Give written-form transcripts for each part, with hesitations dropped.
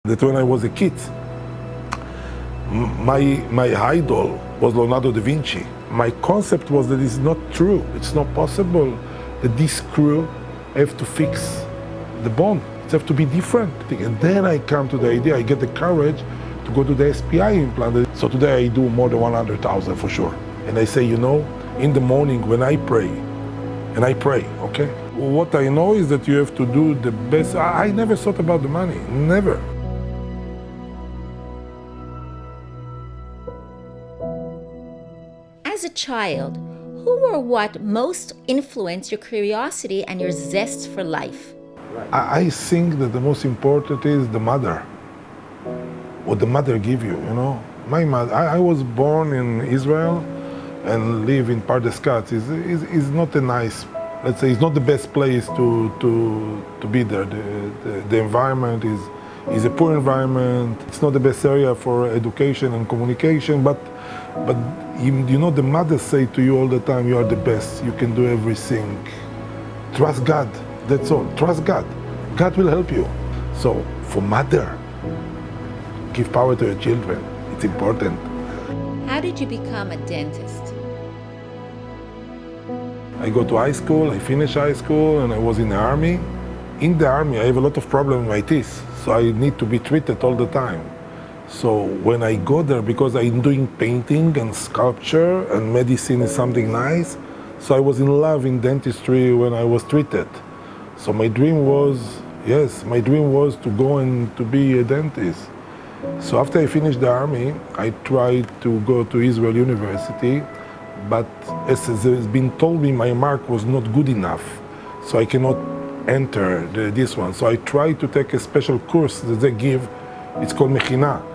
That when I was a kid, my idol was Leonardo da Vinci. My concept was that it's not true, it's not possible that this screw have to fix the bone. It have to be different. And then I come to the idea, I get the courage to go to the SPI implant. So today I do more than 100,000 for sure. And I say, you know, in the morning when I pray, and I pray, okay? What I know is that you have to do the best. I never thought about the money, never. As a child, who or what most influenced your curiosity and your zest for life? I think that the most important is the mother. What the mother give you, you know? My mother, I was born in Israel and live in Pardes Katz. Is not a nice, let's say, it's not the best place to be there. The environment is a poor environment. It's not the best area for education and communication, but you know, the mothers say to you all the time, you are the best, you can do everything. Trust God, that's all. Trust God. God will help you. So for mother, give power to your children. It's important. How did you become a dentist? I go to high school, I finish high school, and I was in the army. In the army, I have a lot of problems with my teeth, so I need to be treated all the time. So when I go there, because I'm doing painting and sculpture and medicine is something nice, so I was in love in dentistry when I was treated. So my dream was, yes, my dream was to go and to be a dentist. So after I finished the army, I tried to go to Israel University, but as has been told me, my mark was not good enough, so I cannot enter this one. So I tried to take a special course that they give, it's called Mechina,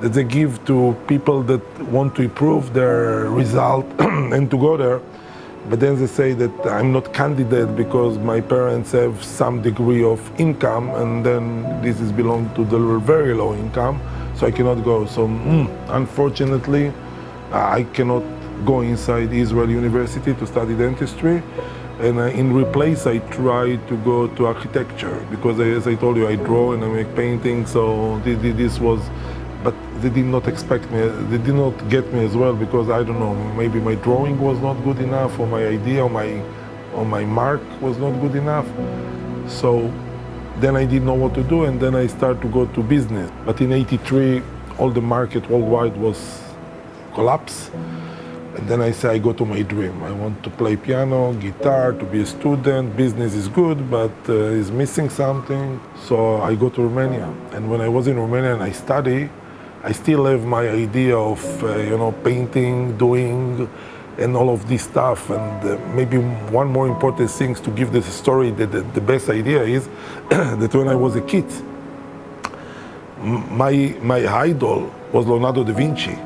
that they give to people that want to improve their result and to go there. But then they say that I'm not candidate because my parents have some degree of income, and then this is belong to the very low income, so I cannot go. So unfortunately, I cannot go inside Israel University to study dentistry. And in replace, I tried to go to architecture because, as I told you, I draw and I make paintings. So this was, but they did not expect me. They did not get me as well because I don't know. Maybe my drawing was not good enough, or my idea, or my mark was not good enough. So then I didn't know what to do, and then I started to go to business. But in '83, all the market worldwide was collapsed. And then I say, I go to my dream. I want to play piano, guitar, to be a student. Business is good, but is missing something. So I go to Romania. And when I was in Romania and I study, I still have my idea of, you know, painting, doing, and all of this stuff. And maybe one more important thing to give this story, that the best idea is that when I was a kid, my idol was Leonardo da Vinci.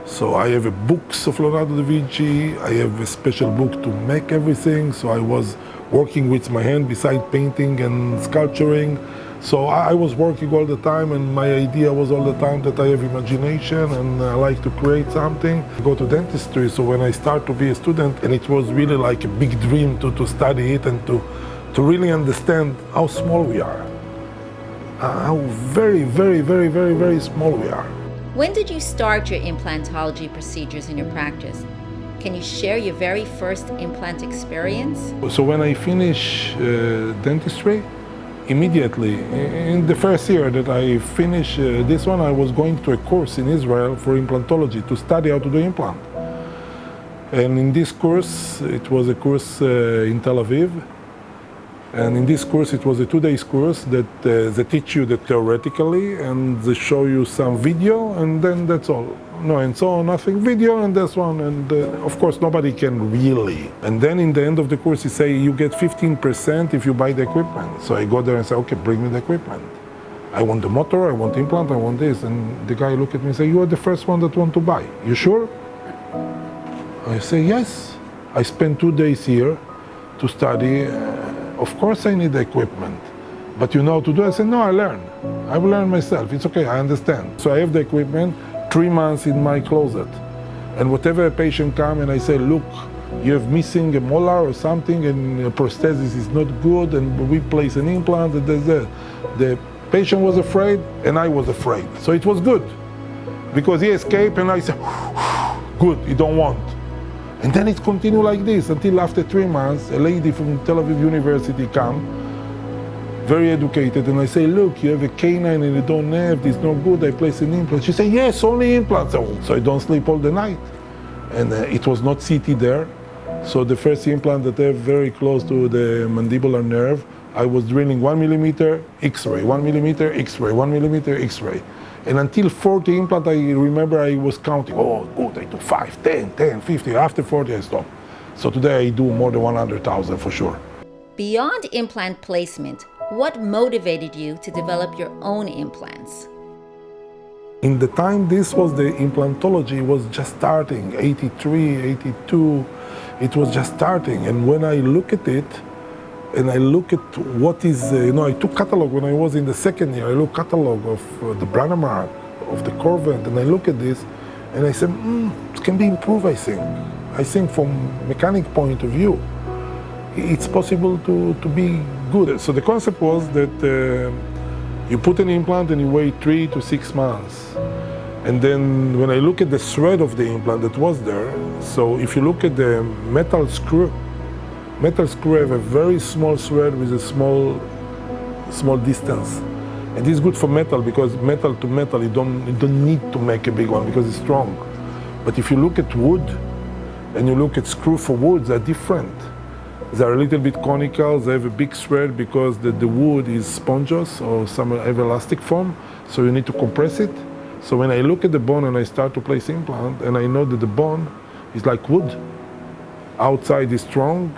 So I have books of Leonardo da Vinci, I have a special book to make everything, so I was working with my hand beside painting and sculpturing. So I was working all the time, and my idea was all the time that I have imagination and I like to create something. I go to dentistry, so when I start to be a student, and it was really like a big dream to study it and to really understand how small we are. How very, very, very, very, very small we are. When did you start your implantology procedures in your practice? Can you share your very first implant experience? So when I finish dentistry, immediately, in the first year that I finished this one, I was going to a course in Israel for implantology to study how to do implant. And in this course, it was a course in Tel Aviv. And in this course, it was a 2-day course that they teach you that theoretically, and they show you some video, and then that's all. No, and so nothing, video, and that's one. And of course, nobody can really. And then in the end of the course, you say you get 15% if you buy the equipment. So I go there and say, okay, bring me the equipment. I want the motor, I want the implant, I want this. And the guy look at me and say, you are the first one that want to buy. You sure? I say, yes. I spent 2 days here to study. Of course I need the equipment, but you know how to do it? I said, no, I learn. I will learn myself. It's okay, I understand. So I have the equipment, 3 months in my closet. And whatever a patient comes and I say, look, you have missing a molar or something and a prosthesis is not good, and we place an implant, and the Patient was afraid, and I was afraid. So it was good, because he escaped, and I said, good, he don't want. And then it continued like this until after 3 months, a lady from Tel Aviv University come, very educated, and I say, look, you have a canine and you don't have, it's no good, I place an implant. She said, yes, only implants. So I don't sleep all the night. And it was not CT there. So the first implant that I have very close to the mandibular nerve, I was drilling 1 millimeter X-ray, 1 millimeter X-ray, 1 millimeter X-ray. And until 40 implant, I remember I was counting, oh, good, I do 5, 10, 50. After 40, I stopped. So today I do more than 100,000 for sure. Beyond implant placement, what motivated you to develop your own implants? In the time this was the implantology was just starting, 83, 82, it was just starting. And when I look at it, and I look at what is, I took catalog when I was in the second year, I look catalog of the Brandemark, of the Corvent, and I look at this, and I said, it can be improved, I think. I think from mechanic point of view, it's possible to be good. So the concept was that you put an implant and you wait 3 to 6 months. And then when I look at the thread of the implant that was there, so if you look at the metal screw have a very small thread with a small distance. And this is good for metal, because metal to metal, you don't need to make a big one because it's strong. But if you look at wood and you look at screw for wood, they're different. They're a little bit conical, they have a big thread because the wood is spongeous or some have elastic form, so you need to compress it. So when I look at the bone and I start to place implant, and I know that the bone is like wood. Outside is strong,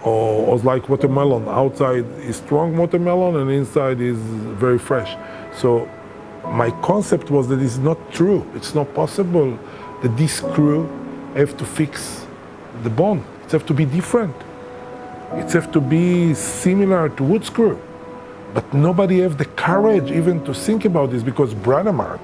or like watermelon. Outside is strong watermelon and inside is very fresh. So my concept was that it's not true. It's not possible that this screw have to fix the bone. It have to be different. It have to be similar to wood screw. But nobody have the courage even to think about this, because Brandemark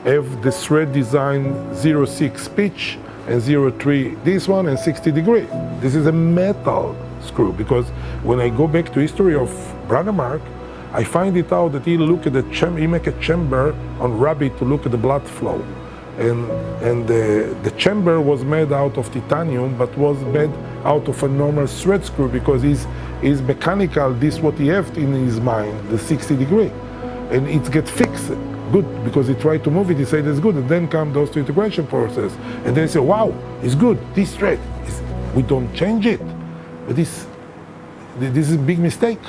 have the thread design 0.6 pitch and 0.3 this one and 60 degree. This is a metal screw, because when I go back to history of Brandemark, I find it out that he look at the chamber, he make a chamber on rabbit to look at the blood flow. And the chamber was made out of titanium, but was made out of a normal thread screw, because he's mechanical, this what he have in his mind, the 60 degree. And it gets fixed, good, because he tried to move it, he said it's good, and then come those integration process. And then he said, wow, it's good, this thread, we don't change it. But this is a big mistake,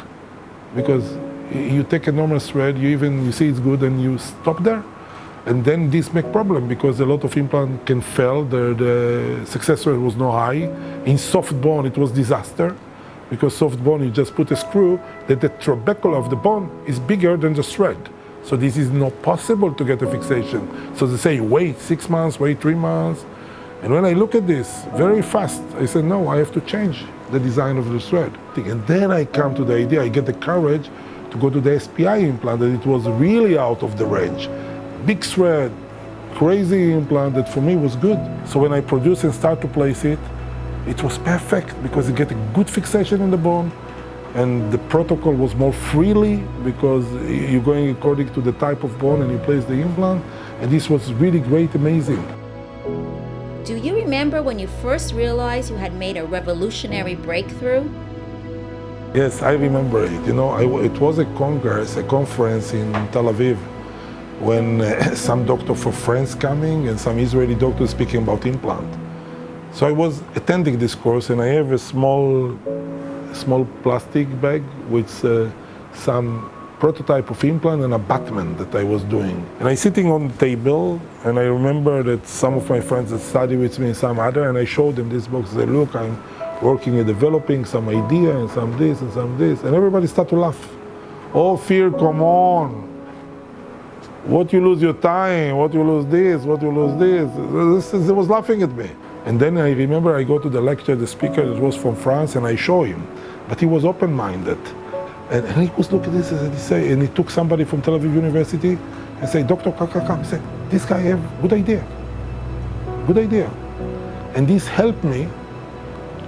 because you take a normal thread, you see it's good, and you stop there. And then this make problem, because a lot of implant can fail, the success rate was not high. In soft bone, it was disaster, because soft bone, you just put a screw, that the trabecle of the bone is bigger than the thread. So this is not possible to get a fixation. So they say, wait 6 months, wait 3 months. And when I look at this very fast, I said, no, I have to change the design of the thread. And then I come to the idea, I get the courage to go to the SPI implant, and it was really out of the range. Big thread, crazy implant that for me was good. So when I produce and start to place it, it was perfect, because you get a good fixation in the bone, and the protocol was more freely, because you're going according to the type of bone and you place the implant, and this was really great, amazing. Do you remember when you first realized you had made a revolutionary breakthrough? Yes, I remember it. It was a conference in Tel Aviv, when some doctor from France coming and some Israeli doctors speaking about implant. So I was attending this course, and I have a small plastic bag with some prototype of implant and abutment that I was doing. And I sitting on the table, and I remember that some of my friends that study with me and some other, and I showed them this box. They look, I'm working and developing some idea and some this and some this, and everybody start to laugh. Ophir, come on. What you lose your time, what you lose this, what you lose this. They was laughing at me. And then I remember I go to the lecture, the speaker that was from France, and I show him. But he was open-minded. And he was looking at this, and he took somebody from Tel Aviv University and said, Dr. Kakakam, he said, this guy have good idea. Good idea. And this helped me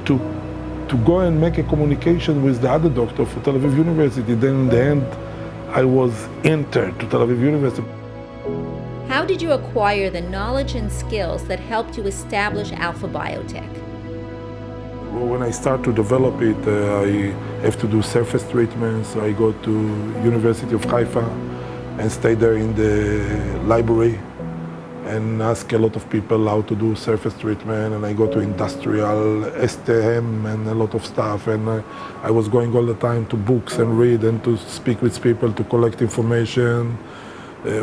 to go and make a communication with the other doctor from Tel Aviv University. Then in the end, I was entered to Tel Aviv University. How did you acquire the knowledge and skills that helped you establish Alpha-Bio Tec? When I start to develop it, I have to do surface treatments. So I go to University of Haifa and stay there in the library and ask a lot of people how to do surface treatment. And I go to industrial, STM and a lot of stuff. And I was going all the time to books and read and to speak with people to collect information.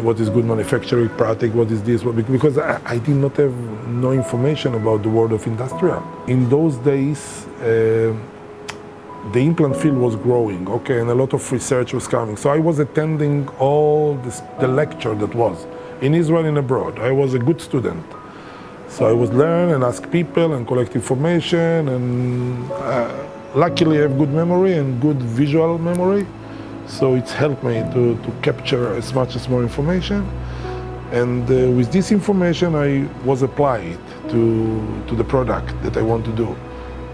What is good manufacturing practice, what is this, because I did not have no information about the world of industrial. In those days, the implant field was growing, okay, and a lot of research was coming. So I was attending all the lecture that was in Israel and abroad. I was a good student. So I would learn and ask people and collect information, and luckily I have good memory and good visual memory. So it's helped me to capture as much as more information. And with this information, I was applied to the product that I want to do.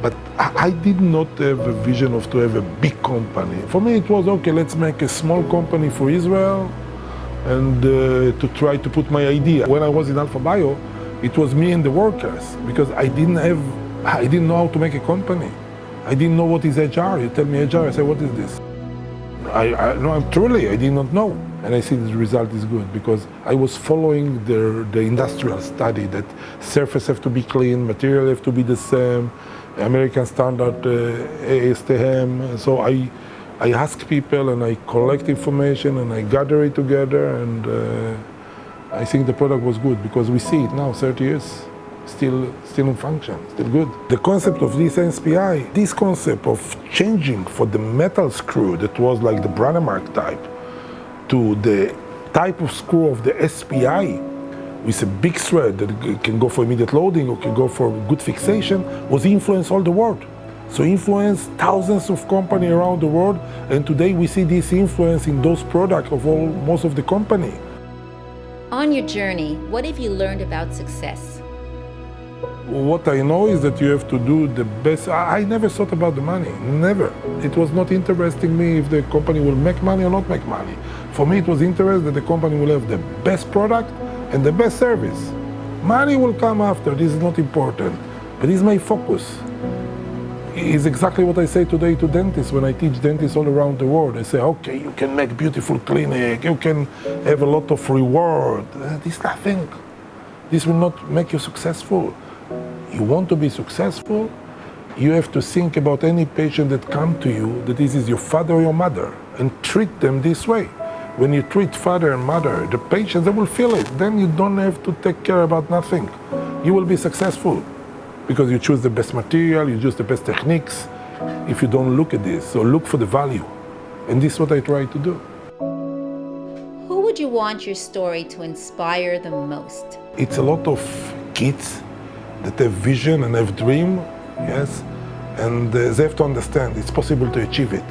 But I did not have a vision of to have a big company. For me, it was, okay, let's make a small company for Israel and to try to put my idea. When I was in Alpha-Bio, it was me and the workers, because I didn't know how to make a company. I didn't know what is HR. You tell me HR, I say, what is this? I did not know. And I see the result is good because I was following the industrial study that surface have to be clean, material have to be the same, American standard ASTM. So I ask people and I collect information and I gather it together, and I think the product was good because we see it now, 30 years. Still in function, still good. The concept of this SPI, this concept of changing for the metal screw that was like the Brandemark type to the type of screw of the SPI with a big thread that can go for immediate loading or can go for good fixation, was influenced all the world. So influenced thousands of companies around the world, and today we see this influence in those products of most of the company. On your journey, what have you learned about success? What I know is that you have to do the best. I never thought about the money, never. It was not interesting me if the company will make money or not make money. For me, it was interesting that the company will have the best product and the best service. Money will come after, this is not important, but this is my focus. It's exactly what I say today to dentists when I teach dentists all around the world. I say, okay, you can make beautiful clinic, you can have a lot of reward. This is nothing. This will not make you successful. You want to be successful, you have to think about any patient that come to you, that this is your father or your mother, and treat them this way. When you treat father and mother, the patients, they will feel it. Then you don't have to take care about nothing. You will be successful because you choose the best material, you choose the best techniques. If you don't look at this, so look for the value. And this is what I try to do. Who would you want your story to inspire the most? It's a lot of kids that have vision and have dream, yes, and they have to understand it's possible to achieve it.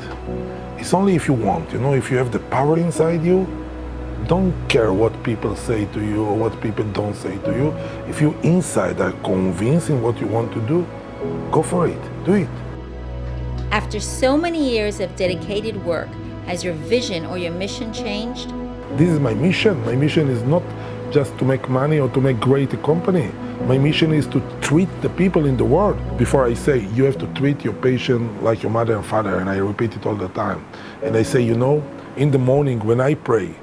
It's only if you want, if you have the power inside you, don't care what people say to you or what people don't say to you. If you inside are convinced in what you want to do, go for it, do it. After so many years of dedicated work, has your vision or your mission changed? This is my mission. My mission is not just to make money or to make great a company. My mission is to treat the people in the world. Before I say, you have to treat your patient like your mother and father, and I repeat it all the time. And I say, in the morning when I pray,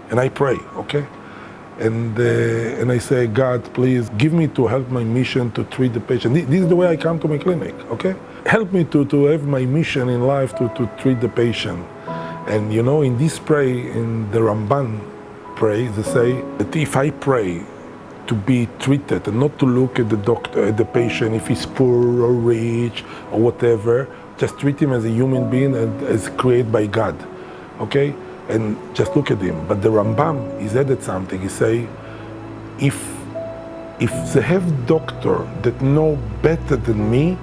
and I pray, okay? And I say, God, please give me to help my mission to treat the patient. This is the way I come to my clinic, okay? Help me to have my mission in life to treat the patient. And in this pray, in the Ramban pray, they say that if I pray to be treated and not to look at the doctor, at the patient, if he's poor or rich or whatever, just treat him as a human being and as created by God, okay? And just look at him. But the Rambam, he's added something. He say, if they have doctor that know better than me,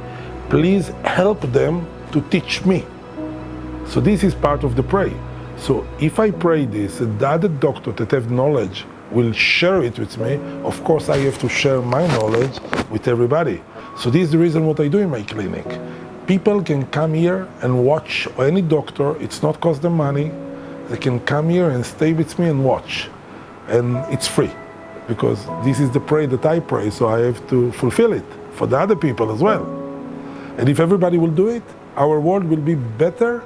please help them to teach me. So this is part of the pray. So if I pray this, and the other doctor that have knowledge will share it with me, of course I have to share my knowledge with everybody. So this is the reason what I do in my clinic. People can come here and watch any doctor, it's not cost them money. they can come here and stay with me and watch. And it's free, because this is the prayer that I pray, so I have to fulfill it for the other people as well. And if everybody will do it, our world will be better,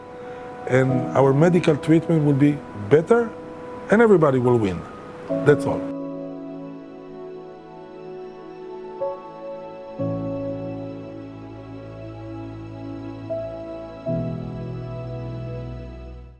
and our medical treatment will be better, and everybody will win. That's all.